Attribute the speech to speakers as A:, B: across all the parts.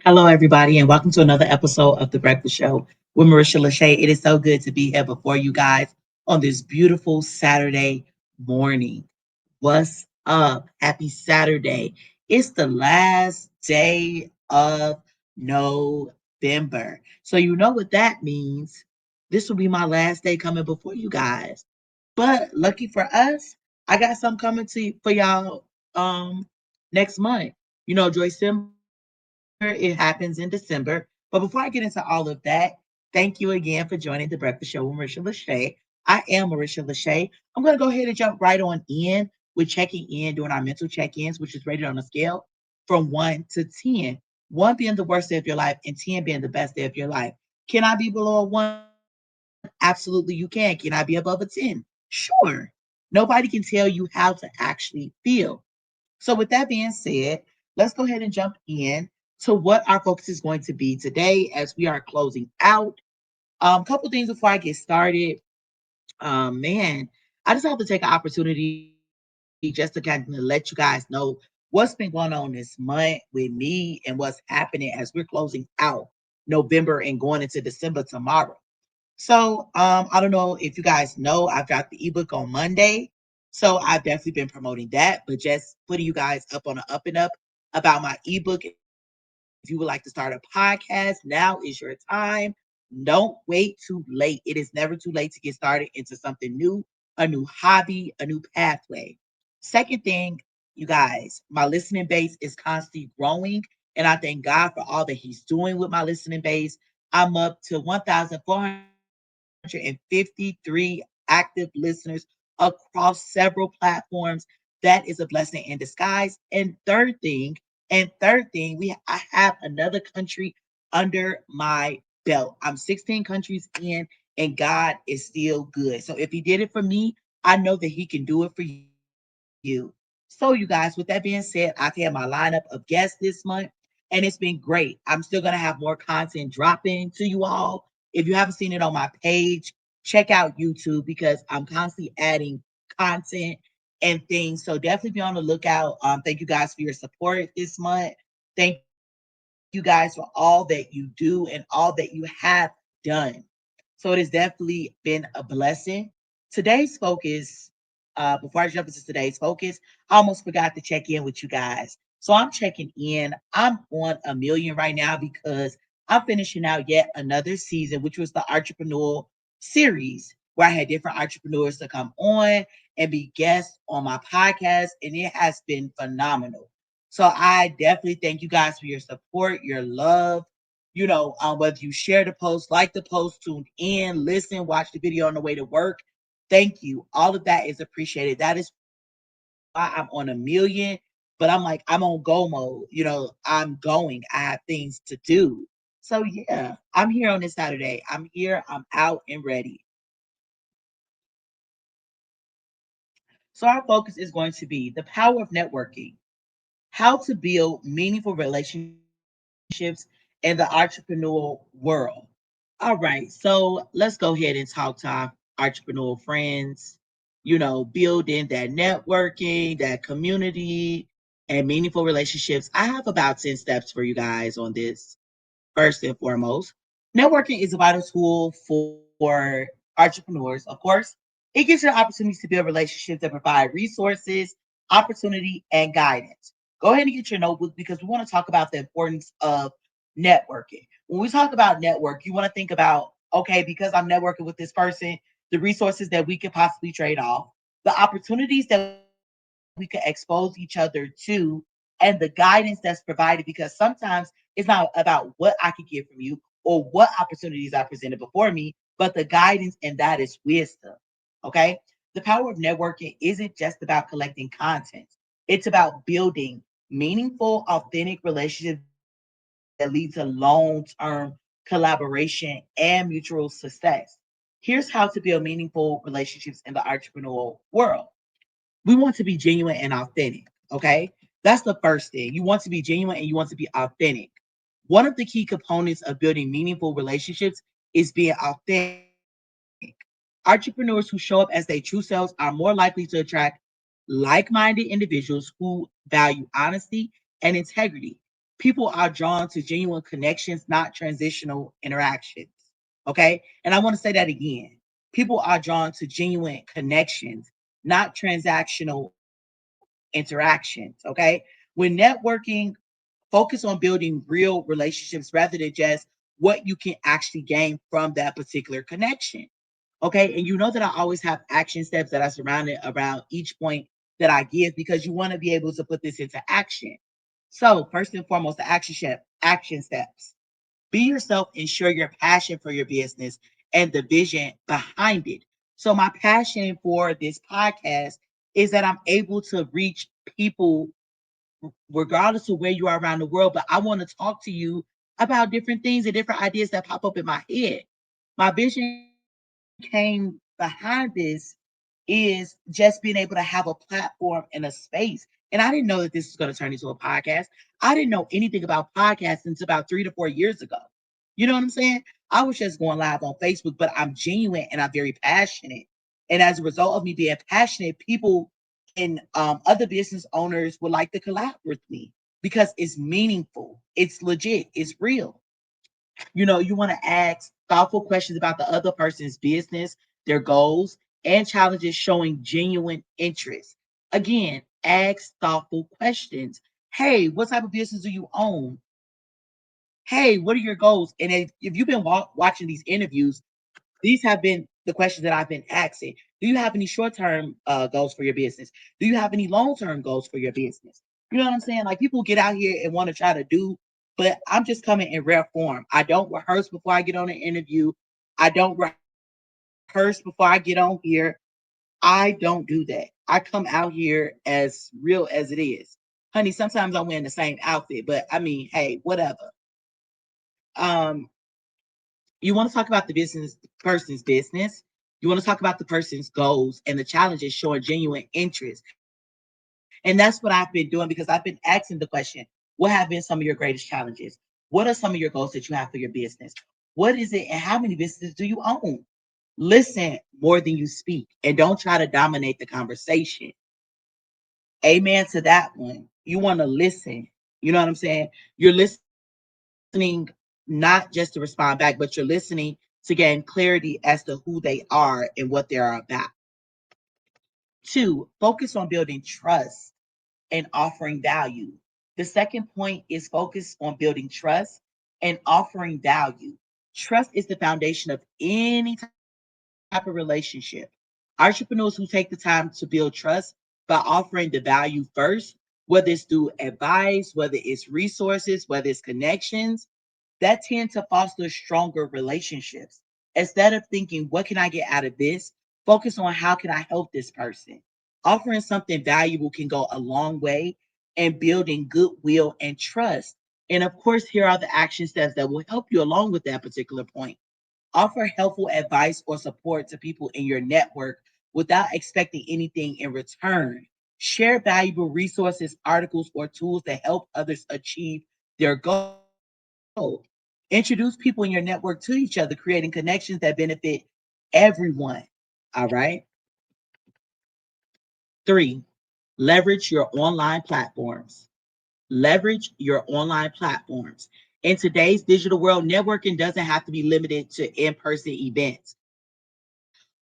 A: Hello, everybody, and welcome to another episode of The Breakfast Show with Marisha LaShay. It is so good to be here before you guys on this beautiful Saturday morning. What's up? Happy Saturday. It's the last day of November. So, you know what that means. This will be my last day coming before you guys. But lucky for us, I got some coming for y'all next month. Joy it happens in December. But before I get into all of that, thank you again for joining the Breakfast Show with Marisha LaShay. I am Marisha LaShay. I'm going to go ahead and jump right on in with checking in, doing our mental check ins, which is rated on a scale from 1 to 10. 1 being the worst day of your life and 10 being the best day of your life. Can I be below a 1? Absolutely, you can. Can I be above a 10? Sure. Nobody can tell you how to actually feel. So, with that being said, let's go ahead and jump in to what our focus is going to be today as we are closing out. A couple things before I get started. Man, I just have to take an opportunity just to kind of let you guys know what's been going on this month with me and what's happening as we're closing out November and going into December tomorrow. I don't know if you guys know, I've got the ebook on Monday. So I've definitely been promoting that, but just putting you guys up on the up and up about my ebook. If you would like to start a podcast, now is your time. Don't wait too late. It is never too late to get started into something new, a new hobby, a new pathway. Second thing, you guys, my listening base is constantly growing, and I thank God for all that He's doing with my listening base. I'm up to 1,453 active listeners across several platforms. That is a blessing in disguise. And third thing, I have another country under my belt. I'm 16 countries in, and God is still good. So if He did it for me, I know that He can do it for you. So, you guys, with that being said, I've had my lineup of guests this month, and it's been great. I'm still going to have more content dropping to you all. If you haven't seen it on my page, check out YouTube because I'm constantly adding content and things. So definitely be on the lookout. Thank you guys for your support this month. Thank you guys for all that you do and all that you have done. So it has definitely been a blessing. Today's focus, before I jump into today's focus, I almost forgot to check in with you guys. So I'm checking in. I'm on a million right now because I'm finishing out yet another season, which was the entrepreneurial series, where I had different entrepreneurs to come on and be guests on my podcast, and it has been phenomenal. So I definitely thank you guys for your support, your love. Whether you share the post, like the post, tune in, listen, watch the video on the way to work. Thank you. All of that is appreciated. That is why I'm on a million, but I'm on go mode. I'm going. I have things to do. So yeah, I'm here on this Saturday. I'm here, I'm out and ready. So our focus is going to be the power of networking, how to build meaningful relationships in the entrepreneurial world. All right, so let's go ahead and talk to our entrepreneurial friends, building that networking, that community, and meaningful relationships. I have about 10 steps for you guys on this. First and foremost, networking is a vital tool for entrepreneurs. Of course, it gives you the opportunity to build relationships that provide resources, opportunity, and guidance. Go ahead and get your notebook because we want to talk about the importance of networking. When we talk about network, you want to think about, okay, because I'm networking with this person, the resources that we could possibly trade off, the opportunities that we could expose each other to, and the guidance that's provided. Because sometimes it's not about what I could get from you or what opportunities are presented before me, but the guidance, and that is wisdom. Okay. The power of networking isn't just about collecting content, it's about building meaningful, authentic relationships that lead to long term collaboration and mutual success. Here's how to build meaningful relationships in the entrepreneurial world. We want to be genuine and authentic. Okay. That's the first thing. You want to be genuine and you want to be authentic. One of the key components of building meaningful relationships is being authentic. Entrepreneurs who show up as their true selves are more likely to attract like minded individuals who value honesty and integrity. People are drawn to genuine connections, not transitional interactions. Okay. And I want to say that again. People are drawn to genuine connections, not transactional interactions. Okay. When networking, focus on building real relationships rather than just what you can actually gain from that particular connection. Okay. And you know that I always have action steps that are surrounded around each point that I give because you want to be able to put this into action. So, first and foremost, the action steps. Be yourself and share your passion for your business and the vision behind it. So, my passion for this podcast is that I'm able to reach people regardless of where you are around the world. But I want to talk to you about different things and different ideas that pop up in my head. My vision came behind this is just being able to have a platform and a space. And I didn't know that this was going to turn into a podcast. I didn't know anything about podcasts until about 3 to 4 years ago. You know what I'm saying? I was just going live on Facebook, but I'm genuine and I'm very passionate. And as a result of me being passionate, people and other business owners would like to collab with me because it's meaningful, it's legit, it's real. You want to ask thoughtful questions about the other person's business, their goals, and challenges, showing genuine interest. Again, ask thoughtful questions. Hey, what type of business do you own? Hey, what are your goals? And if you've been watching these interviews, these have been the questions that I've been asking. Do you have any short-term goals for your business? Do you have any long-term goals for your business? You know what I'm saying? Like people get out here and want to try to do, but I'm just coming in rare form. I don't rehearse before I get on an interview. I don't rehearse before I get on here. I don't do that. I come out here as real as it is. Honey, sometimes I'm wearing the same outfit, but I mean, hey, whatever. Um, You want to talk about the business person's business. You want to talk about the person's goals and the challenges, showing genuine interest. And that's what I've been doing because I've been asking the question, what have been some of your greatest challenges? What are some of your goals that you have for your business? What is it and how many businesses do you own? Listen more than you speak and don't try to dominate the conversation. Amen to that one. You want to listen. You know what I'm saying? You're listening not just to respond back, but you're listening to gain clarity as to who they are and what they're about. Two, focus on building trust and offering value. The second point is focus on building trust and offering value. Trust is the foundation of any type of relationship. Entrepreneurs who take the time to build trust by offering the value first, whether it's through advice, whether it's resources, whether it's connections, that tend to foster stronger relationships. Instead of thinking, what can I get out of this? Focus on how can I help this person. Offering something valuable can go a long way in building goodwill and trust. And of course, here are the action steps that will help you along with that particular point. Offer helpful advice or support to people in your network without expecting anything in return. Share valuable resources, articles, or tools that help others achieve their goal. Introduce people in your network to each other, creating connections that benefit everyone. All right. Three, leverage your online platforms. Leverage your online platforms. In today's digital world, networking doesn't have to be limited to in person events.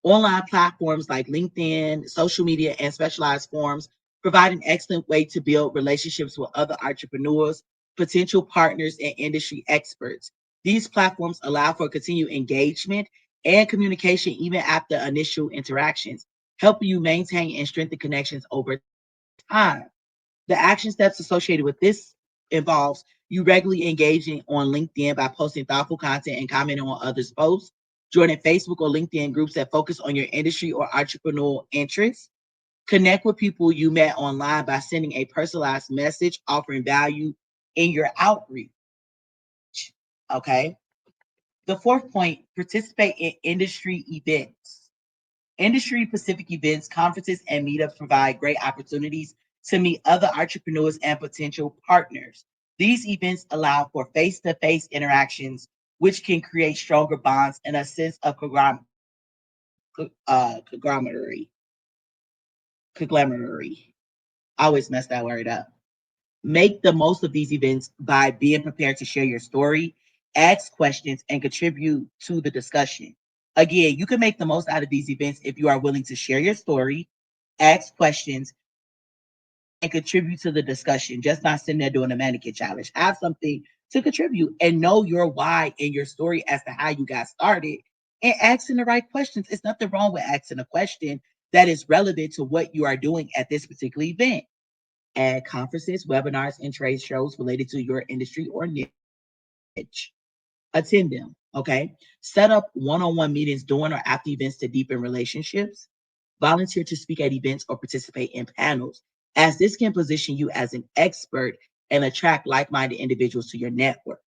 A: Online platforms like LinkedIn, social media, and specialized forums provide an excellent way to build relationships with other entrepreneurs, potential partners, and industry experts. These platforms allow for continued engagement and communication even after initial interactions, helping you maintain and strengthen connections over time. The action steps associated with this involves you regularly engaging on LinkedIn by posting thoughtful content and commenting on others' posts, joining Facebook or LinkedIn groups that focus on your industry or entrepreneurial interests. Connect with people you met online by sending a personalized message offering value in your outreach. Okay. The fourth point, participate in industry events. Industry specific events, conferences, and meetups provide great opportunities to meet other entrepreneurs and potential partners. These events allow for face to face interactions, which can create stronger bonds and a sense of conglomerate. I always mess that word up. Make the most of these events by being prepared to share your story, ask questions, and contribute to the discussion. Again, you can make the most out of these events if you are willing to share your story, ask questions, and contribute to the discussion. Just not sitting there doing a mannequin challenge. Have something to contribute and know your why and your story as to how you got started and asking the right questions. It's nothing wrong with asking a question that is relevant to what you are doing at this particular event. At conferences, webinars, and trade shows related to your industry or niche. Attend them, okay? Set up one-on-one meetings during or after events to deepen relationships. Volunteer to speak at events or participate in panels, as this can position you as an expert and attract like-minded individuals to your network.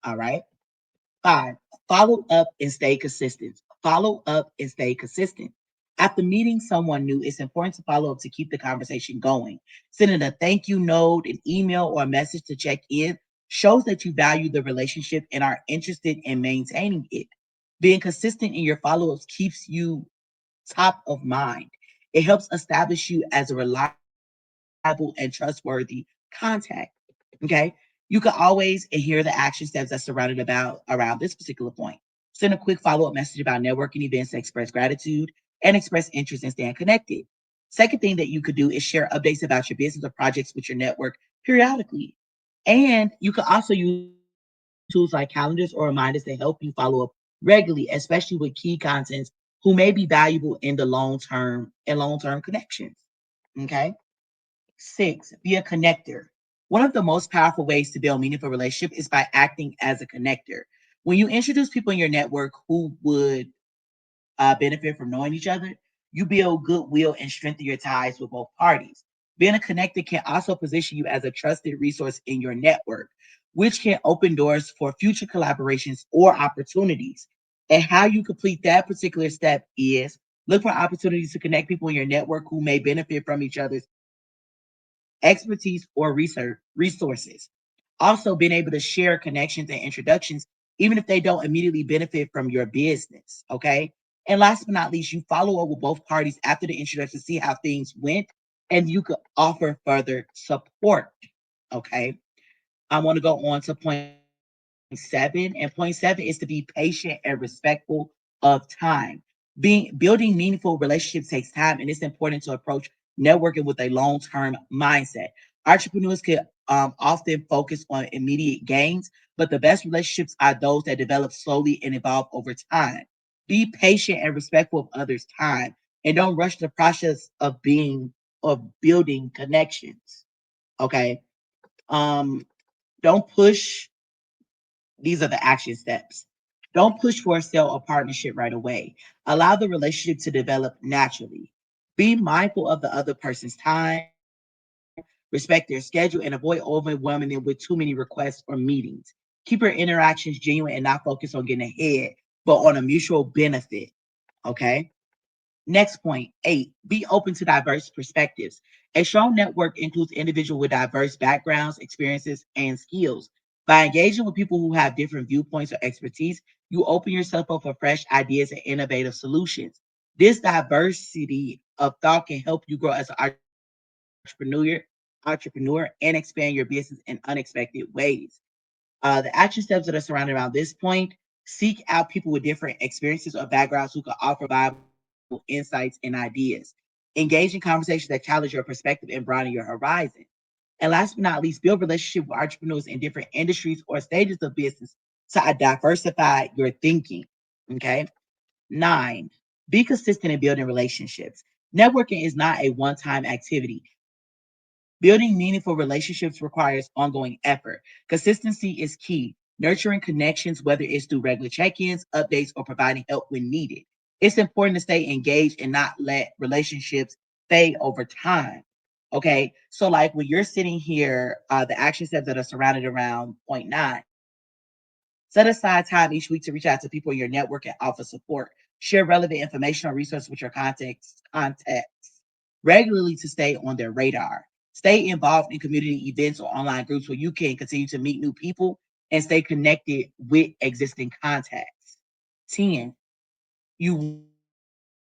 A: All right. Five, follow up and stay consistent. Follow up and stay consistent. After meeting someone new, it's important to follow up to keep the conversation going. Sending a thank you note, an email, or a message to check in shows that you value the relationship and are interested in maintaining it. Being consistent in your follow ups keeps you top of mind. It helps establish you as a reliable and trustworthy contact. Okay. You can always adhere the action steps that surrounded about around this particular point. Send a quick follow-up message about networking events to express gratitude and express interest in staying connected. Second thing that you could do is share updates about your business or projects with your network periodically. And you can also use tools like calendars or reminders to help you follow up regularly, especially with key contents who may be valuable in the long-term connections. Okay. Six, be a connector. One of the most powerful ways to build meaningful relationship is by acting as a connector. When you introduce people in your network who would benefit from knowing each other, you build goodwill and strengthen your ties with both parties. Being a connector can also position you as a trusted resource in your network, which can open doors for future collaborations or opportunities. And how you complete that particular step is look for opportunities to connect people in your network who may benefit from each other's expertise or resources. Also, being able to share connections and introductions, even if they don't immediately benefit from your business. Okay. And last but not least, you follow up with both parties after the introduction, see how things went, and you could offer further support. Okay. I want to go on to point seven. And point seven is to be patient and respectful of time. Building meaningful relationships takes time, and it's important to approach networking with a long-term mindset. Entrepreneurs can often focus on immediate gains, but the best relationships are those that develop slowly and evolve over time. Be patient and respectful of others' time, and don't rush the process of building connections. Okay. Um, don't push. These are the action steps. Don't push for a sale or partnership right away. Allow the relationship to develop naturally. Be mindful of the other person's time, respect their schedule, and avoid overwhelming them with too many requests or meetings. Keep your interactions genuine and not focus on getting ahead, but on a mutual benefit. Okay. Next point, eight, be open to diverse perspectives. A strong network includes individuals with diverse backgrounds, experiences, and skills. By engaging with people who have different viewpoints or expertise, you open yourself up for fresh ideas and innovative solutions. This diversity of thought can help you grow as an entrepreneur and expand your business in unexpected ways. The action steps that are surrounded around this point: seek out people with different experiences or backgrounds who can offer valuable insights and ideas. Engage in conversations that challenge your perspective and broaden your horizon. And last but not least, build relationships with entrepreneurs in different industries or stages of business to diversify your thinking. Okay. Nine, be consistent in building relationships. Networking is not a one time activity. Building meaningful relationships requires ongoing effort. Consistency is key. Nurturing connections, whether it's through regular check ins, updates, or providing help when needed. It's important to stay engaged and not let relationships fade over time. Okay. So, like when you're sitting here, the action steps that are surrounded around point nine: set aside time each week to reach out to people in your network and offer support. Share relevant information or resources with your contacts regularly to stay on their radar. Stay involved in community events or online groups where you can continue to meet new people and stay connected with existing contacts. 10, you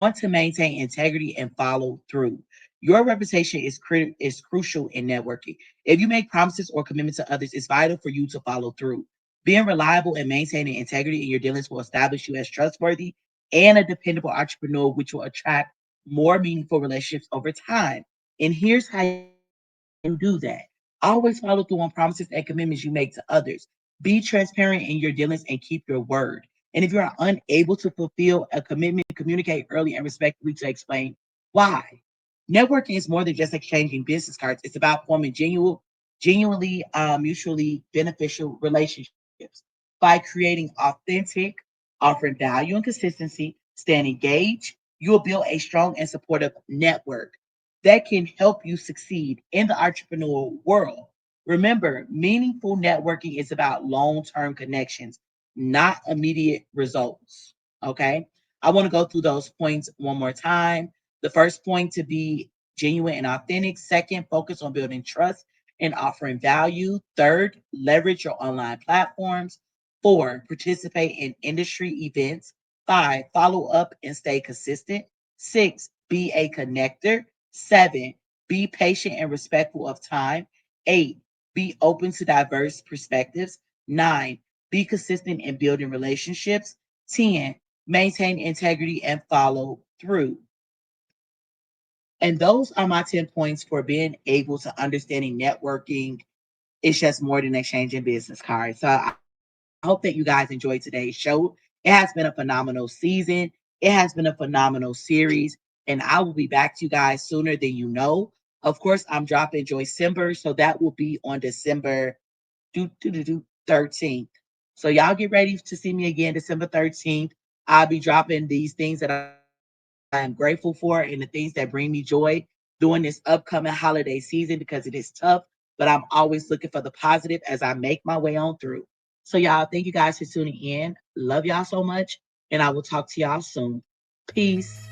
A: want to maintain integrity and follow through. You Your reputation is crucial in networking. If you make promises or commitments to others, it's vital for you to follow through. Being reliable and maintaining integrity in your dealings will establish you as trustworthy and a dependable entrepreneur, which will attract more meaningful relationships over time. And here's how you do that. Always follow through on promises and commitments you make to others. Be transparent in your dealings and keep your word. And if you are unable to fulfill a commitment, communicate early and respectfully to explain why. Networking is more than just exchanging business cards. It's about forming genuinely mutually beneficial relationships by creating authentic, offering value and consistency, staying engaged. You will build a strong and supportive network that can help you succeed in the entrepreneurial world. Remember, meaningful networking is about long term connections, not immediate results. Okay. I want to go through those points one more time. The first point to be genuine and authentic. Second, focus on building trust and offering value. Third, leverage your online platforms. Four, participate in industry events. Five, follow up and stay consistent. Six, be a connector. Seven, be patient and respectful of time. Eight, be open to diverse perspectives. Nine, be consistent in building relationships. 10, maintain integrity and follow through. And those are my 10 points for being able to understanding networking. It's just more than exchanging business cards. So I hope that you guys enjoyed today's show. It has been a phenomenal season. It has been a phenomenal series. And I will be back to you guys sooner than you know. Of course, I'm dropping Joycember. So that will be on December 13th. So y'all get ready to see me again December 13th. I'll be dropping these things that I am grateful for and the things that bring me joy during this upcoming holiday season because it is tough, but I'm always looking for the positive as I make my way on through. So, y'all, thank you guys for tuning in. Love y'all so much, and I will talk to y'all soon. Peace.